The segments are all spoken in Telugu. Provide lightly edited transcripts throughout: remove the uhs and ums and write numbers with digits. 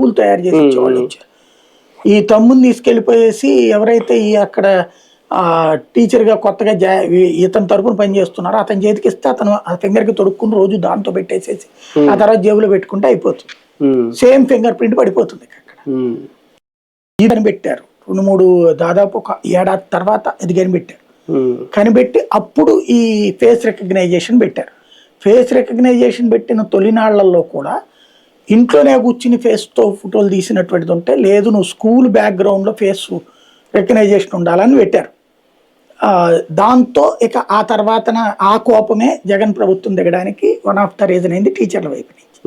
పూలు తయారు చేసి ఇచ్చేవాళ్ళు వచ్చారు. ఈ తమ్ముని తీసుకెళ్ళిపోయేసి ఎవరైతే ఈ అక్కడ టీచర్గా కొత్తగా ఇతని తరపున పనిచేస్తున్నారో అతని చేతికి ఇస్తే అతను ఆ ఫింగర్కి తొడుక్కుని రోజు దాంతో పెట్టేసేసి ఆ తర్వాత జేబులో పెట్టుకుంటే అయిపోతుంది. సేమ్ ఫింగర్ ప్రింట్ పడిపోతుంది అక్కడ. ఇది పెట్టారు 2-3 దాదాపు ఒక ఏడాది తర్వాత ఇది కనిపెట్టారు. కనిపెట్టి అప్పుడు ఈ ఫేస్ రికగ్నైజేషన్ పెట్టారు. ఫేస్ రికగ్నైజేషన్ పెట్టిన తొలినాళ్లలో కూడా ఇంట్లోనే కూర్చుని ఫేస్తో ఫోటోలు తీసినటువంటిది ఉంటే లేదు నువ్వు స్కూల్ బ్యాక్గ్రౌండ్లో ఫేస్ రికగ్నైజేషన్ ఉండాలని పెట్టారు. దాంతో ఇక ఆ తర్వాతన ఆ కోపమే జగన్ ప్రభుత్వం దిగడానికి వన్ ఆఫ్ ద రీజన్ అయింది టీచర్ల వైపు నుంచి.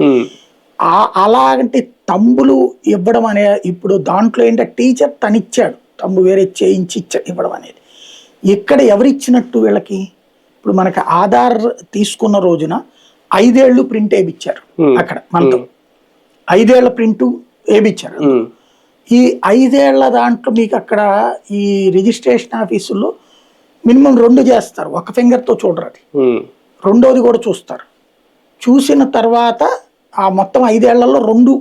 అలాంటి తంబులు ఇవ్వడం అనే ఇప్పుడు దాంట్లో ఏంటంటే టీచర్ తనిచ్చాడు తంబు వేరే చేయించి ఇవ్వడం అనేది. ఇక్కడ ఎవరిచ్చినట్టు వీళ్ళకి ఇప్పుడు మనకి ఆధార్ తీసుకున్న రోజున 5 ఏళ్ళు ప్రింట్ వేయించారు అక్కడ మనతో 5 ఏళ్ల ప్రింట్ వేయించారు. ఈ 5 ఏళ్ల దాంట్లో మీకు అక్కడ ఈ రిజిస్ట్రేషన్ ఆఫీసుల్లో మినిమం 2 చేస్తారు, ఒక ఫింగర్తో చూడరు, అది రెండోది కూడా చూస్తారు. చూసిన తర్వాత ఆ మొత్తం 5 ఏళ్లలో 2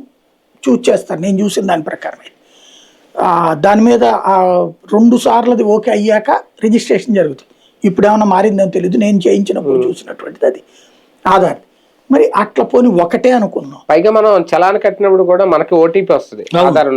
చూస్ చేస్తారు. నేను చూసిన దాని ప్రకారమే దాని మీద 2 సార్లది ఓకే అయ్యాక రిజిస్ట్రేషన్ జరుగుతుంది. ఇప్పుడు ఏమన్నా మారిందని తెలియదు, నేను చేయించినప్పుడు చూసినటువంటిది అది ఆధార్. మరి అట్లా పోని ఒకటే అనుకున్నాం. పైగా మనం చలాన్ కట్టినప్పుడు కూడా మనకి ఓటీపీ వస్తుంది ఆధార్